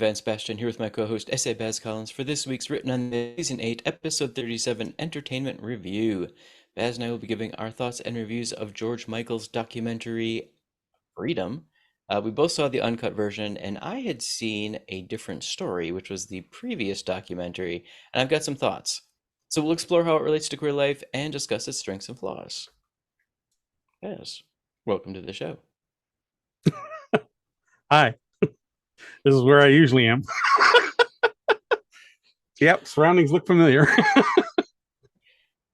Vance Bastian here with my co-host SA Baz Collins for this week's Written on the Season 8, Episode 37 Entertainment Review. Baz and I will be giving our thoughts and reviews of George Michael's documentary Freedom. We both saw the uncut version, and I had seen A Different Story, which was the previous documentary, and I've got some thoughts. So we'll explore how it relates to queer life and discuss its strengths and flaws. Yes, welcome to the show. Hi, this is where I usually am. Yep, surroundings look familiar.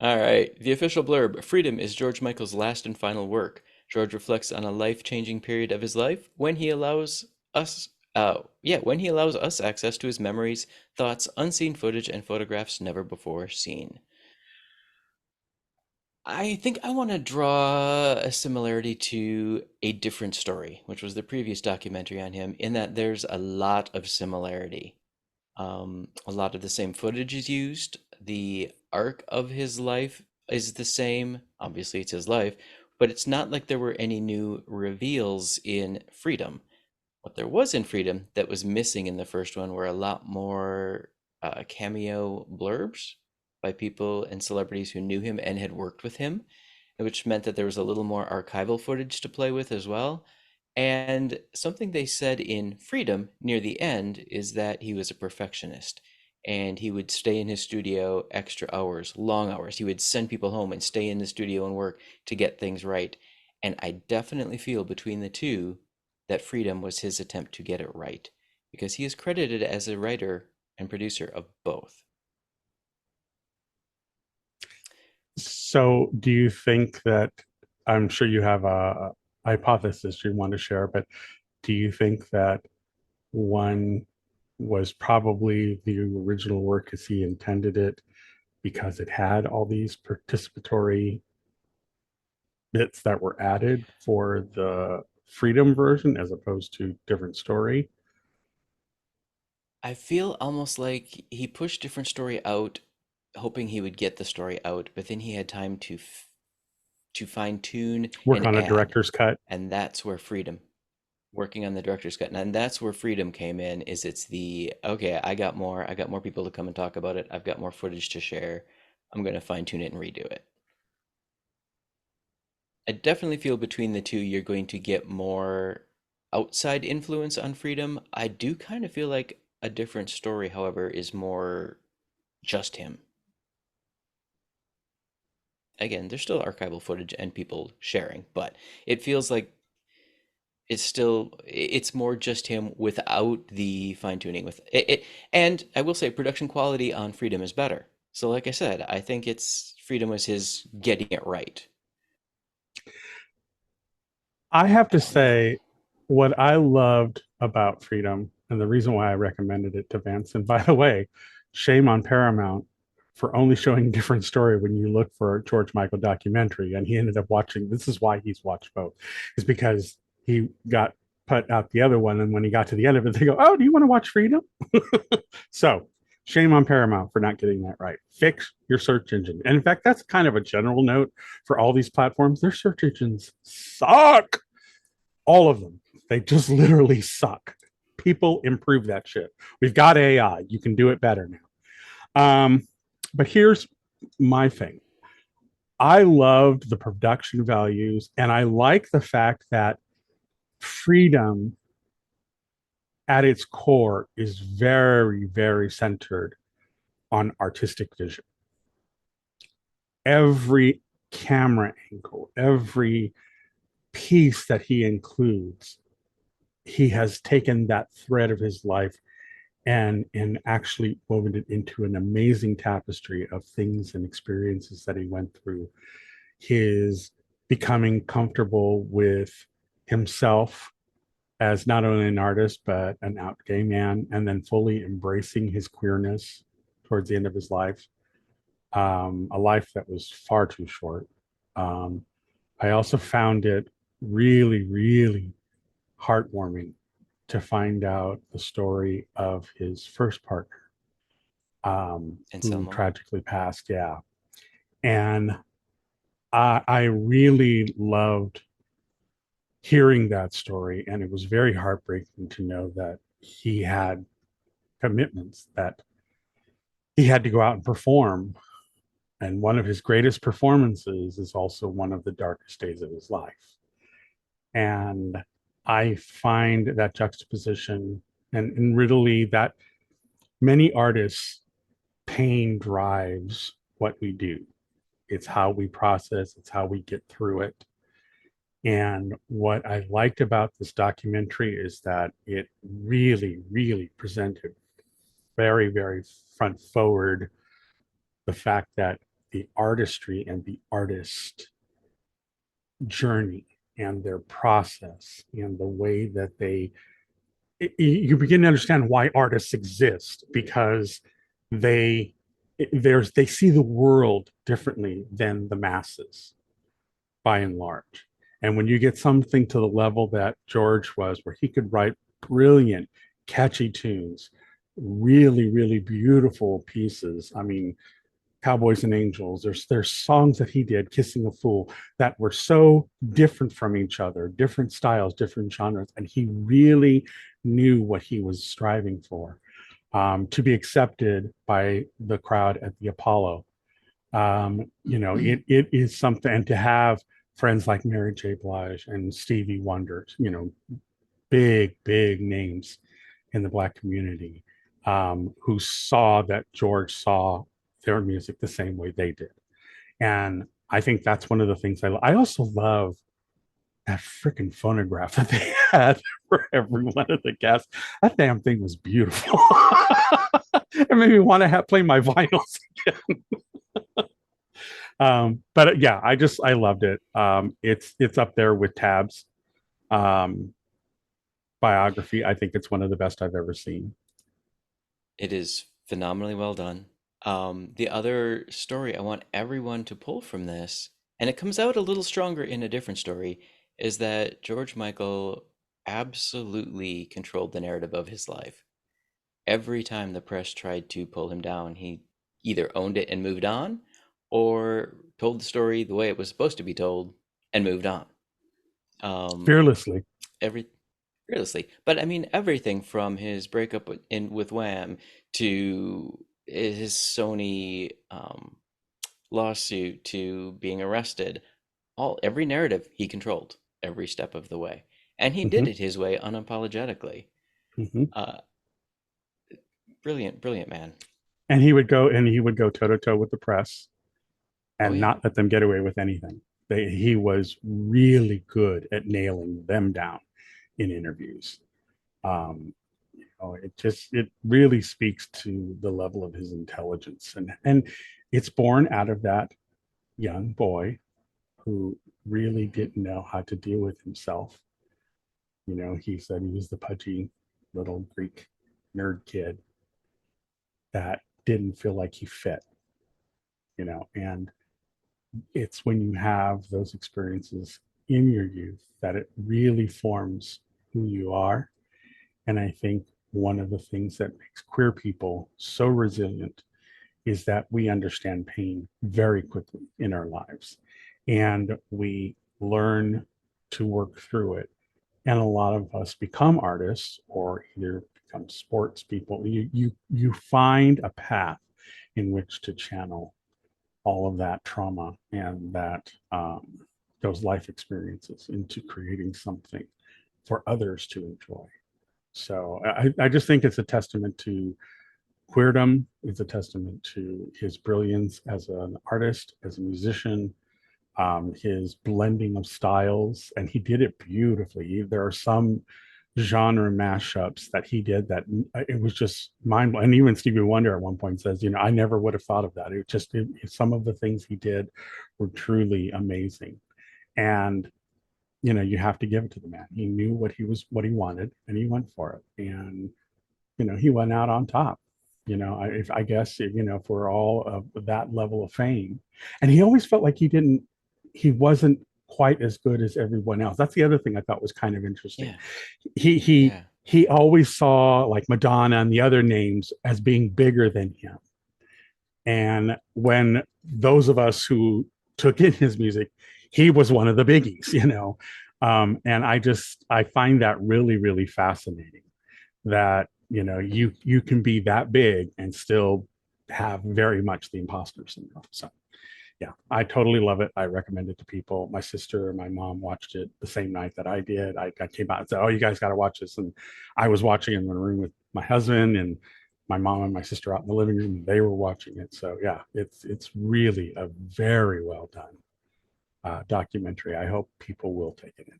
All right. The official blurb: Freedom is George Michael's last and final work. George reflects on a life-changing period of his life when he allows us access to his memories, thoughts, unseen footage, and photographs never before seen. I think I want to draw a similarity to A Different Story, which was the previous documentary on him, in that there's a lot of similarity. A lot of the same footage is used. The arc of his life is the same. Obviously, it's his life, but it's not like there were any new reveals in Freedom. What there was in Freedom that was missing in the first one were a lot more cameo blurbs by people and celebrities who knew him and had worked with him, which meant that there was a little more archival footage to play with as well. And something they said in Freedom near the end is that he was a perfectionist and he would stay in his studio extra hours, long hours. He would send people home and stay in the studio and work to get things right. And I definitely feel between the two that Freedom was his attempt to get it right because he is credited as a writer and producer of both. So, do you think that I'm sure you have a hypothesis you want to share, but do you think that one was probably the original work as he intended it because it had all these participatory bits that were added for the Freedom version as opposed to Different Story? I feel almost like he pushed Different Story out, hoping he would get the story out, but then he had time to fine tune Work and on a add, director's cut. and that's where Freedom, working on the director's cut, and that's where Freedom came in. Is it's the okay, I got more people to come and talk about it. I've got more footage to share. I'm gonna fine tune it and redo it. I definitely feel between the two, you're going to get more outside influence on Freedom. I do kind of feel like A Different Story, however, is more just him. Again, there's still archival footage and people sharing, but it feels like it's more just him without the fine tuning with it. And I will say production quality on Freedom is better. So like I said, I think it's Freedom was his getting it right. I have to say, what I loved about Freedom and the reason why I recommended it to Vance, and by the way, shame on Paramount for only showing Different Story when you look for a George Michael documentary. And he ended up watching, this is why he's watched both, is because he got put out the other one. And when he got to the end of it, they go, "Oh, do you want to watch Freedom?" So shame on Paramount for not getting that right. Fix your search engine. And in fact, that's kind of a general note for all these platforms. Their search engines suck. All of them. They just literally suck. People improve that shit. We've got AI. You can do it better now. But here's my thing. I loved the production values, and I like the fact that Freedom at its core is very, very centered on artistic vision. Every camera angle, every piece that he includes, he has taken that thread of his life and actually woven it into an amazing tapestry of things and experiences that he went through. His becoming comfortable with himself as not only an artist but an out gay man, and then fully embracing his queerness towards the end of his life, a life that was far too short. um, I also found it really, really heartwarming to find out the story of his first partner, And who Selma. tragically passed. Yeah. And I really loved hearing that story. And it was very heartbreaking to know that he had commitments that he had to go out and perform. And one of his greatest performances is also one of the darkest days of his life. And I find that juxtaposition and really that many artists, pain drives what we do. It's how we process, it's how we get through it. And what I liked about this documentary is that it really, really presented very, very front forward the fact that the artistry and the artist journey and their process and the way that you begin to understand why artists exist because they they see the world differently than the masses by and large. And when you get something to the level that George was, where he could write brilliant, catchy tunes, really, really beautiful pieces. I mean, Cowboys and Angels. There's songs that he did, Kissing a Fool, that were so different from each other, different styles, different genres, and he really knew what he was striving for, to be accepted by the crowd at the Apollo. It is something, and to have friends like Mary J. Blige and Stevie Wonder, big, big names in the Black community, who saw that George saw their music the same way they did. And I think that's one of the things I also love that freaking phonograph that they had for every one of the guests. That damn thing was beautiful. It made me want to play my vinyls again. But yeah, I loved it. It's up there with Tab's um, biography. I think it's one of the best I've ever seen. It is phenomenally well done. The other story I want everyone to pull from this, and it comes out a little stronger in a different story, is that George Michael absolutely controlled the narrative of his life. Every time the press tried to pull him down, he either owned it and moved on, or told the story the way it was supposed to be told and moved on. Um, Fearlessly. every Fearlessly, but I mean everything from his breakup with Wham to his Sony lawsuit to being arrested, every narrative he controlled every step of the way, and he did Mm-hmm. it his way unapologetically. Mm-hmm. Uh, Brilliant, brilliant man. And he would go toe to toe with the press Oh and yeah. not let them get away with anything. He was really good at nailing them down in interviews. Um, it really speaks to the level of his intelligence, and it's born out of that young boy who really Hmm. didn't know how to deal with himself. He said he was the pudgy little Greek nerd kid that didn't feel like he fit. And it's when you have those experiences in your youth that it really forms who you are. And I think one of the things that makes queer people so resilient is that we understand pain very quickly in our lives and we learn to work through it. And a lot of us become artists or either become sports people. You find a path in which to channel all of that trauma and that those life experiences into creating something for others to enjoy. So I just think it's a testament to queerdom. It's a testament to his brilliance as an artist, as a musician, his blending of styles, and he did it beautifully. There are some genre mashups that he did that it was just mind blowing. And even Stevie Wonder at one point says, I never would have thought of that. Some of the things he did were truly amazing. And you have to give it to the man. He knew what he wanted, and he went for it. And he went out on top. I guess for all of that level of fame, and he always felt like he wasn't quite as good as everyone else. That's the other thing I thought was kind of interesting. Yeah. He he Yeah. he always saw like Madonna and the other names as being bigger than him. And when those of us who took in his music, he was one of the biggies. And I find that really, really fascinating that you can be that big and still have very much the imposter syndrome. So yeah, I totally love it. I recommend it to people. My sister and my mom watched it the same night that I did. I came out and said, "Oh, you guys got to watch this," and I was watching it in the room with my husband and my mom and my sister out in the living room, and they were watching it. So yeah, it's really a very well done documentary. I hope people will take it in.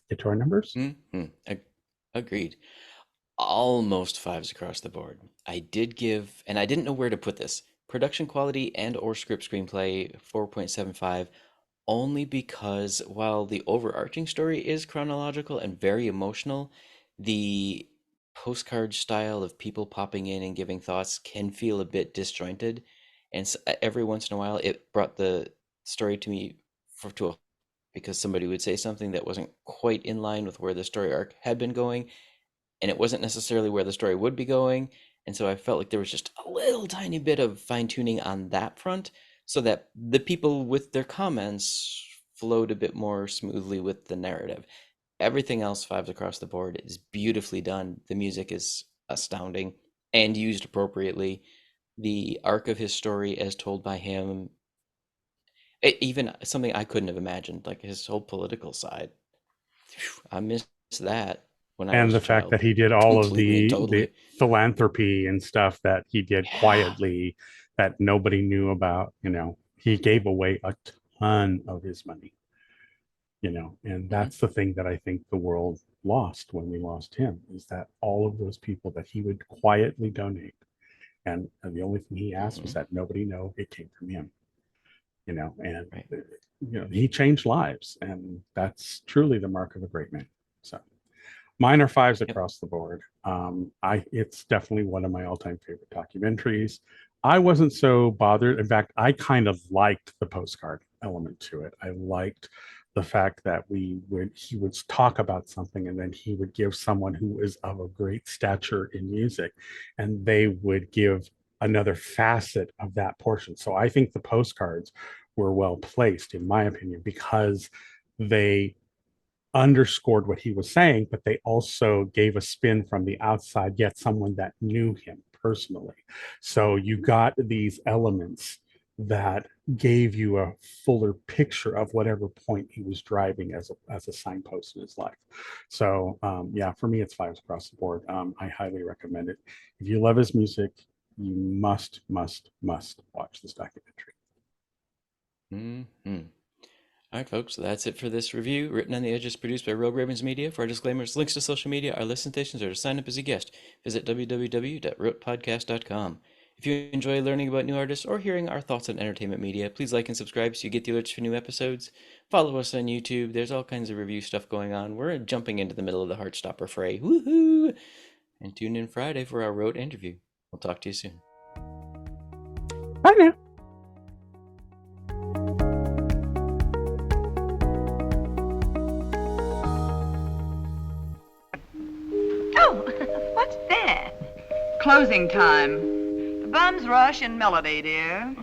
Get to our numbers. Agreed. Almost fives across the board. I did give, and I didn't know where to put this, production quality and or script screenplay 4.75, only because while the overarching story is chronological and very emotional, the postcard style of people popping in and giving thoughts can feel a bit disjointed. And every once in a while, it brought the story to me to a, because somebody would say something that wasn't quite in line with where the story arc had been going, and it wasn't necessarily where the story would be going. And so I felt like there was just a little tiny bit of fine tuning on that front so that the people with their comments flowed a bit more smoothly with the narrative. Everything else, fives across the board, is beautifully done. The music is astounding and used appropriately. The arc of his story, as told by him, even something I couldn't have imagined, like his whole political side. I missed that when I And was the a fact that child, he did all of completely and the totally. philanthropy and stuff that he did Yeah. quietly that nobody knew about, he gave away a ton of his money, and Hmm. that's the thing that I think the world lost when we lost him, is that all of those people that he would quietly donate, and the only thing he asked was Hmm. that nobody know it came from him, and Right. he changed lives, and that's truly the mark of a great man. So mine are fives Yep. across the board. It's definitely one of my all-time favorite documentaries. I wasn't so bothered. In fact, I kind of liked the postcard element to it. I liked the fact that he would talk about something and then he would give someone who is of a great stature in music, and they would give another facet of that portion. So I think the postcards were well placed, in my opinion, because they underscored what he was saying, but they also gave a spin from the outside, yet someone that knew him personally. So you got these elements that gave you a fuller picture of whatever point he was driving as a signpost in his life. So yeah, for me, it's fives across the board. I highly recommend it. If you love his music, you must watch this documentary. Hmm. All right, folks, so that's it for this review. Written on the Edges, produced by Rogue Ravens Media. For our disclaimers, links to social media, our listen stations, or to sign up as a guest, visit www.rotepodcast.com. If you enjoy learning about new artists or hearing our thoughts on entertainment media, please like and subscribe so you get the alerts for new episodes. Follow us on YouTube. There's all kinds of review stuff going on. We're jumping into the middle of the Heartstopper fray. Woohoo! And tune in Friday for our Road interview. We'll talk to you soon. Bye now. Oh, what's that? Closing time. The bums rush in melody, dear.